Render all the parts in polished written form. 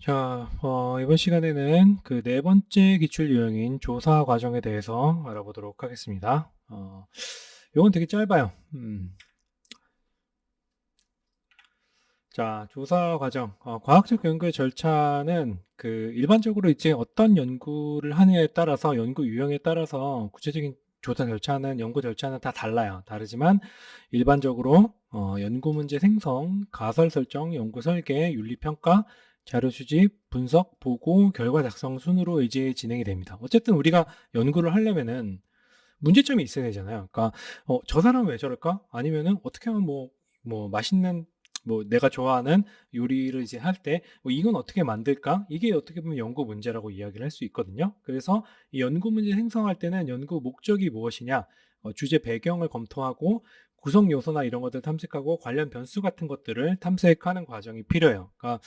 자, 이번 시간에는 그 네 번째 기출 유형인 조사 과정에 대해서 알아보도록 하겠습니다. 요건 되게 짧아요. 자, 조사 과정. 과학적 연구의 절차는 그 일반적으로 이제 어떤 연구를 하느냐에 따라서 연구 유형에 따라서 구체적인 조사 절차는 연구 절차는 다 달라요. 다르지만 일반적으로 연구 문제 생성, 가설 설정, 연구 설계, 윤리 평가, 자료 수집, 분석, 보고, 결과 작성 순으로 이제 진행이 됩니다. 어쨌든 우리가 연구를 하려면은 문제점이 있어야 되잖아요. 그러니까 저 사람은 왜 저럴까? 아니면은 어떻게 하면 맛있는 내가 좋아하는 요리를 이제 할 때 이건 어떻게 만들까? 이게 어떻게 보면 연구 문제라고 이야기를 할 수 있거든요. 그래서 이 연구 문제 생성할 때는 연구 목적이 무엇이냐, 주제 배경을 검토하고 구성 요소나 이런 것들 탐색하고 관련 변수 같은 것들을 탐색하는 과정이 필요해요. 그러니까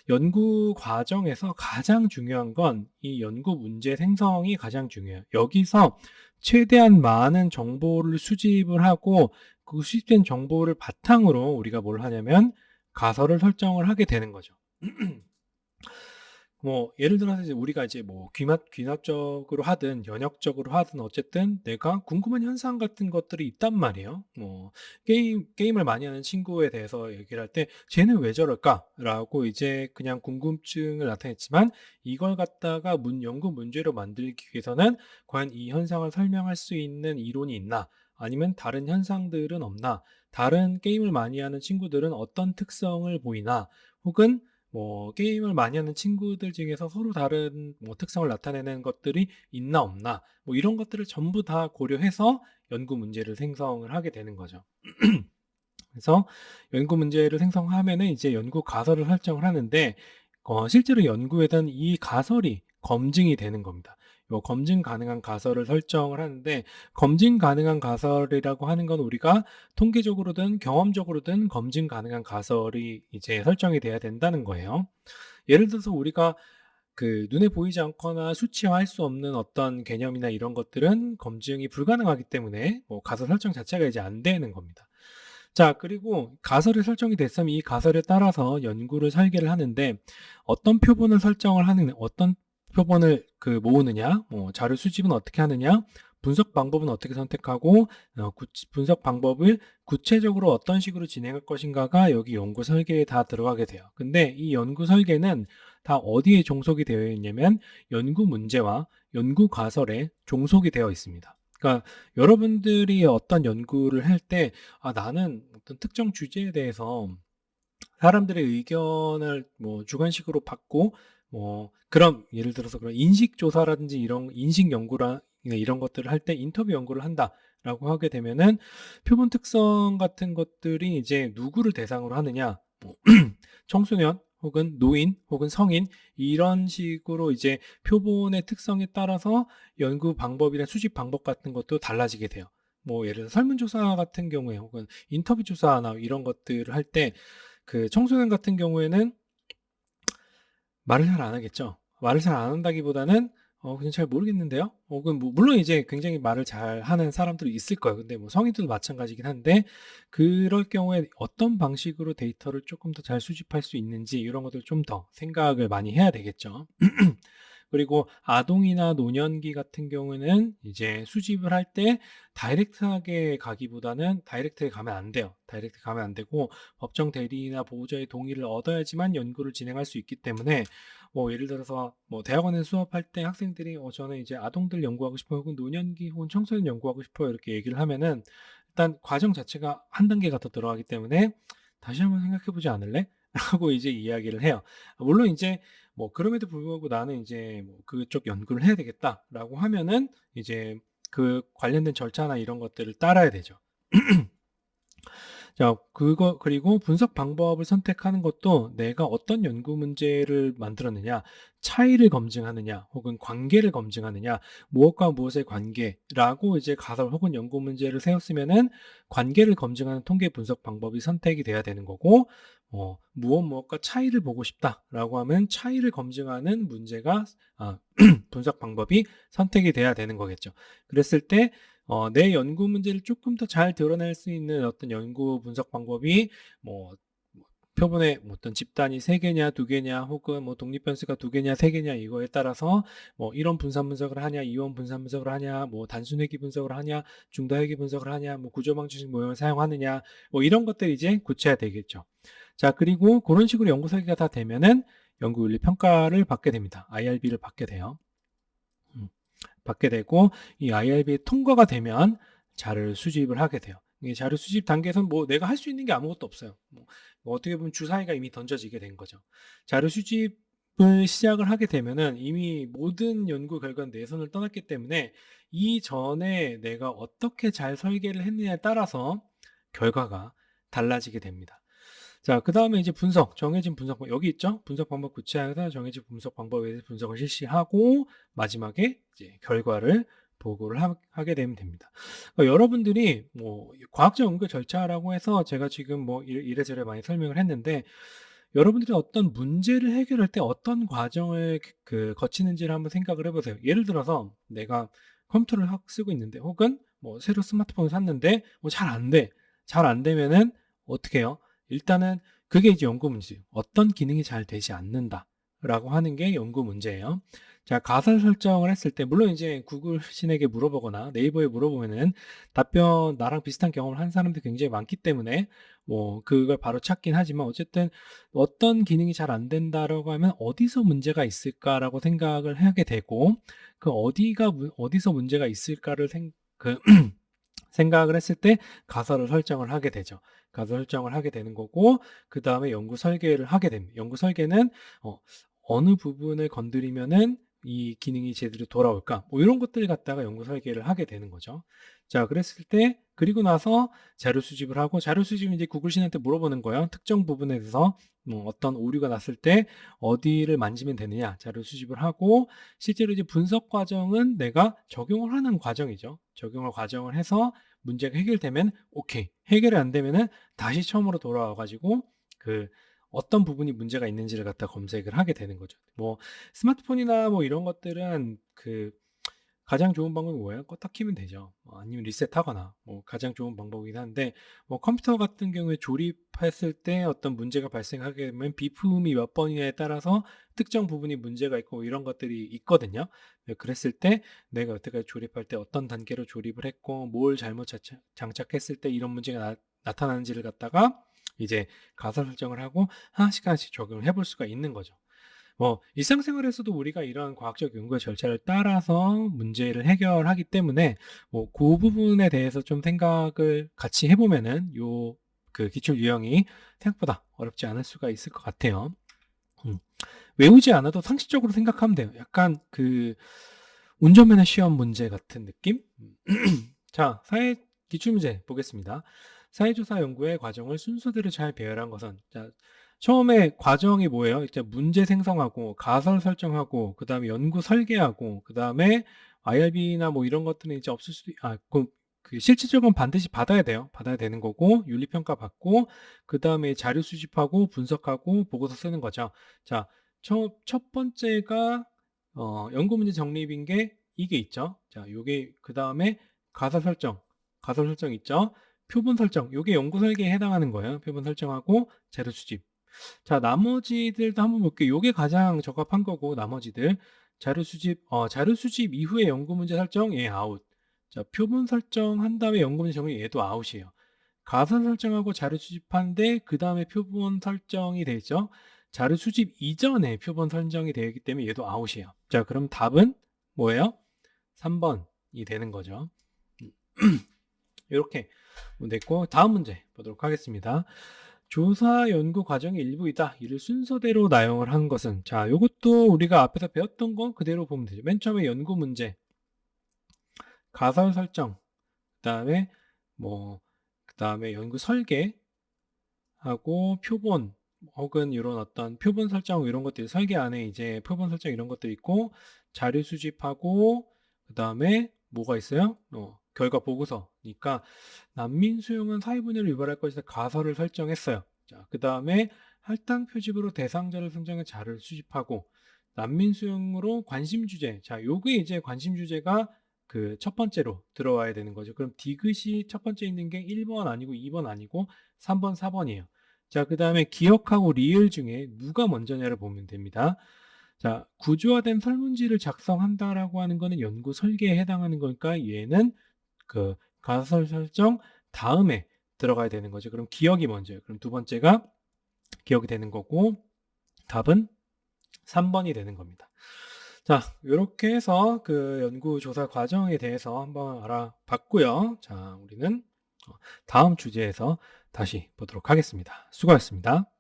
연구 과정에서 가장 중요한 건 이 연구 문제 생성이 가장 중요해요. 여기서 최대한 많은 정보를 수집을 하고 그 수집된 정보를 바탕으로 우리가 뭘 하냐면 가설을 설정을 하게 되는 거죠. 예를 들어서 이제 우리가 이제 귀납적으로 하든 연역적으로 하든 어쨌든 내가 궁금한 현상 같은 것들이 있단 말이에요. 게임을 많이 하는 친구에 대해서 얘기를 할 때 쟤는 왜 저럴까라고 이제 그냥 궁금증을 나타냈지만 이걸 갖다가 연구 문제로 만들기 위해서는 과연 이 현상을 설명할 수 있는 이론이 있나? 아니면 다른 현상들은 없나? 다른 게임을 많이 하는 친구들은 어떤 특성을 보이나? 혹은 게임을 많이 하는 친구들 중에서 서로 다른 특성을 나타내는 것들이 있나 없나 이런 것들을 전부 다 고려해서 연구 문제를 생성을 하게 되는 거죠. 그래서 연구 문제를 생성하면은 이제 연구 가설을 설정을 하는데 실제로 연구에는 이 가설이 검증이 되는 겁니다. 요 검증 가능한 가설을 설정을 하는데 검증 가능한 가설이라고 하는 건 우리가 통계적으로든 경험적으로든 검증 가능한 가설이 이제 설정이 돼야 된다는 거예요. 예를 들어서 우리가 그 눈에 보이지 않거나 수치화할 수 없는 어떤 개념이나 이런 것들은 검증이 불가능하기 때문에 가설 설정 자체가 이제 안 되는 겁니다. 자, 그리고 가설이 설정이 됐으면 이 가설에 따라서 연구를 설계를 하는데 어떤 표본을 설정을 하는, 어떤 표본을 모으느냐, 자료 수집은 어떻게 하느냐, 분석 방법은 어떻게 선택하고, 분석 방법을 구체적으로 어떤 식으로 진행할 것인가가 여기 연구 설계에 다 들어가게 돼요. 근데 이 연구 설계는 다 어디에 종속이 되어 있냐면 연구 문제와 연구 가설에 종속이 되어 있습니다. 그러니까 여러분들이 어떤 연구를 할 때 나는 어떤 특정 주제에 대해서 사람들의 의견을 주관식으로 받고 그런 예를 들어서 그런 인식 조사라든지 이런 인식 연구라 이런 것들을 할 때 인터뷰 연구를 한다라고 하게 되면은 표본 특성 같은 것들이 이제 누구를 대상으로 하느냐, 청소년 혹은 노인 혹은 성인 이런 식으로 이제 표본의 특성에 따라서 연구 방법이나 수집 방법 같은 것도 달라지게 돼요. 예를 들어 설문조사 같은 경우에 혹은 인터뷰 조사나 이런 것들을 할 때 그 청소년 같은 경우에는 말을 잘 안 하겠죠. 말을 잘 안 한다기보다는 그냥 잘 모르겠는데요. 혹은 물론 이제 굉장히 말을 잘하는 사람들이 있을 거예요. 근데 성인들도 마찬가지긴 한데 그럴 경우에 어떤 방식으로 데이터를 조금 더 잘 수집할 수 있는지 이런 것들 좀 더 생각을 많이 해야 되겠죠. 그리고 아동이나 노년기 같은 경우에는 이제 수집을 할 때 다이렉트하게 가기보다는 다이렉트에 가면 안 돼요. 다이렉트 가면 안 되고 법정 대리나 보호자의 동의를 얻어야지만 연구를 진행할 수 있기 때문에 예를 들어서 대학원에서 수업할 때 학생들이 저는 이제 아동들 연구하고 싶어요. 혹은 노년기 혹은 청소년 연구하고 싶어요. 이렇게 얘기를 하면은 일단 과정 자체가 한 단계가 더 들어가기 때문에 다시 한번 생각해 보지 않을래? 라고 이제 이야기를 해요. 물론 이제 그럼에도 불구하고 나는 이제 그쪽 연구를 해야 되겠다라고 하면은 이제 그 관련된 절차나 이런 것들을 따라야 되죠. 자, 그리고 분석 방법을 선택하는 것도 내가 어떤 연구 문제를 만들었느냐, 차이를 검증하느냐, 혹은 관계를 검증하느냐, 무엇과 무엇의 관계라고 이제 가설 혹은 연구 문제를 세웠으면은 관계를 검증하는 통계 분석 방법이 선택이 돼야 되는 거고, 무엇과 차이를 보고 싶다라고 하면 차이를 검증하는 분석 방법이 선택이 돼야 되는 거겠죠. 그랬을 때 내 연구 문제를 조금 더 잘 드러낼 수 있는 어떤 연구 분석 방법이 뭐 표본의 어떤 집단이 3개냐 2개냐 혹은 뭐 독립변수가 2개냐 3개냐 이거에 따라서 뭐 이원 분산 분석을 하냐 이원 분산 분석을 하냐 뭐 단순 회귀 분석을 하냐 중도 회귀 분석을 하냐 뭐 구조방정식 모형을 사용하느냐 뭐 이런 것들이 이제 고쳐야 되겠죠. 자, 그리고 그런 식으로 연구 설계가 다 되면은 연구윤리 평가를 받게 됩니다. IRB를 받게 돼요. 받게 되고 이 IRB 통과가 되면 자료를 수집을 하게 돼요. 이 자료 수집 단계에서는 뭐 내가 할 수 있는 게 아무것도 없어요. 뭐 어떻게 보면 주사위가 이미 던져지게 된 거죠. 자료 수집을 시작을 하게 되면은 이미 모든 연구 결과는 내 손을 떠났기 때문에 이전에 내가 어떻게 잘 설계를 했느냐에 따라서 결과가 달라지게 됩니다. 자, 그 다음에 이제 분석, 정해진 분석, 여기 있죠? 분석 방법 구체화해서 정해진 분석 방법에 대해서 분석을 실시하고, 마지막에 이제 결과를 보고를 하게 되면 됩니다. 그러니까 여러분들이 뭐, 과학적 연구 절차라고 해서 제가 지금 뭐 이래저래 많이 설명을 했는데, 여러분들이 어떤 문제를 해결할 때 어떤 과정을 거치는지를 한번 생각을 해보세요. 예를 들어서 내가 컴퓨터를 쓰고 있는데, 혹은 뭐 새로 스마트폰을 샀는데, 뭐 잘 안 돼. 잘 안 되면은 어떻게 해요? 일단은 그게 이제 연구 문제예요. 어떤 기능이 잘 되지 않는다 라고 하는 게 연구 문제예요. 자, 가설 설정을 했을 때 물론 이제 구글 신에게 물어보거나 네이버에 물어보면은 답변 나랑 비슷한 경험을 한 사람들이 굉장히 많기 때문에 뭐 그걸 바로 찾긴 하지만 어쨌든 어떤 기능이 잘 안 된다라고 하면 어디서 문제가 있을까라고 생각을 하게 되고 그 어디서 문제가 있을까를 생각을 했을 때 가설을 설정을 하게 되죠. 가설 설정을 하게 되는 거고 그 다음에 연구 설계를 하게 됩니다. 연구 설계는 어느 부분을 건드리면은 이 기능이 제대로 돌아올까 뭐 이런 것들 갖다가 연구 설계를 하게 되는 거죠. 자, 그랬을 때 그리고 나서 자료 수집을 하고 자료 수집은 이제 구글 신한테 물어보는 거예요. 특정 부분에 대해서 뭐 어떤 오류가 났을 때 어디를 만지면 되느냐 자료 수집을 하고 실제로 이제 분석 과정은 내가 적용을 하는 과정이죠. 적용을 과정을 해서 문제가 해결되면 오케이. 해결이 안 되면은 다시 처음으로 돌아와 가지고 그 어떤 부분이 문제가 있는지를 갖다 검색을 하게 되는 거죠. 뭐 스마트폰이나 뭐 이런 것들은 가장 좋은 방법이 뭐예요? 껐다 키면 되죠. 아니면 리셋하거나 뭐 가장 좋은 방법이긴 한데 뭐 컴퓨터 같은 경우에 조립했을 때 어떤 문제가 발생하게 되면 비품이 몇 번이냐에 따라서 특정 부분이 문제가 있고 뭐 이런 것들이 있거든요. 그랬을 때 내가 여태까지 조립할 때 어떤 단계로 조립을 했고 뭘 잘못 장착했을 때 이런 문제가 나타나는지를 갖다가 이제 가설 설정을 하고 하나씩 하나씩 적용을 해볼 수가 있는 거죠. 일상생활에서도 우리가 이런 과학적 연구의 절차를 따라서 문제를 해결하기 때문에 그 부분에 대해서 좀 생각을 같이 해보면은 그 기출 유형이 생각보다 어렵지 않을 수가 있을 것 같아요. 외우지 않아도 상식적으로 생각하면 돼요. 약간 운전면허 시험 문제 같은 느낌? 자, 사회 기출문제 보겠습니다. 사회조사 연구의 과정을 순서대로 잘 배열한 것은 자, 처음에 과정이 뭐예요? 이제 문제 생성하고 가설 설정하고 그 다음에 연구 설계하고 그 다음에 IRB나 뭐 이런 것들은 이제 없을 수도 그 실질적으로 반드시 받아야 돼요. 받아야 되는 거고 윤리평가 받고 그 다음에 자료 수집하고 분석하고 보고서 쓰는 거죠. 자, 첫 번째가 연구 문제 정립인 게 이게 있죠. 자, 요게 그 다음에 가설 설정 있죠. 표본 설정, 요게 연구 설계에 해당하는 거예요. 표본 설정하고 자료 수집. 자, 나머지들도 한번 볼게요. 요게 가장 적합한 거고, 나머지들. 자료 수집 이후에 연구 문제 설정, 얘 아웃. 자, 표본 설정한 다음에 연구 문제 정리, 얘도 아웃이에요. 가설 설정하고 자료 수집하는데, 그 다음에 표본 설정이 되죠. 자료 수집 이전에 표본 설정이 되어 있기 때문에 얘도 아웃이에요. 자, 그럼 답은 뭐예요? 3번이 되는 거죠. 이렇게 됐고, 다음 문제 보도록 하겠습니다. 조사 연구 과정의 일부이다. 이를 순서대로 나열을 한 것은 자, 요것도 우리가 앞에서 배웠던 거 그대로 보면 되죠. 맨 처음에 연구 문제, 가설 설정, 그다음에 그다음에 연구 설계하고 표본 혹은 이런 어떤 표본 설정 이런 것들 설계 안에 이제 표본 설정 이런 것들 있고 자료 수집하고 그다음에 뭐가 있어요? 결과 보고서니까 난민 수용은 사회 분야를 유발할 것이다. 가설을 설정했어요. 자, 그 다음에 할당 표집으로 대상자를 선정해 자료를 수집하고 난민 수용으로 관심 주제. 자, 요게 이제 관심 주제가 그 첫 번째로 들어와야 되는 거죠. 그럼 디귿이 첫 번째 있는 게 1번 아니고 2번 아니고 3번, 4번이에요. 자, 그다음에 기억하고 리을 중에 누가 먼저냐를 보면 됩니다. 자, 구조화된 설문지를 작성한다라고 하는 거는 연구 설계에 해당하는 거니까 얘는 그 가설 설정 다음에 들어가야 되는 거죠. 그럼 기억이 먼저예요. 그럼 두 번째가 기억이 되는 거고 답은 3번이 되는 겁니다. 자, 요렇게 해서 그 연구조사 과정에 대해서 한번 알아봤고요. 자, 우리는 다음 주제에서 다시 보도록 하겠습니다. 수고하셨습니다.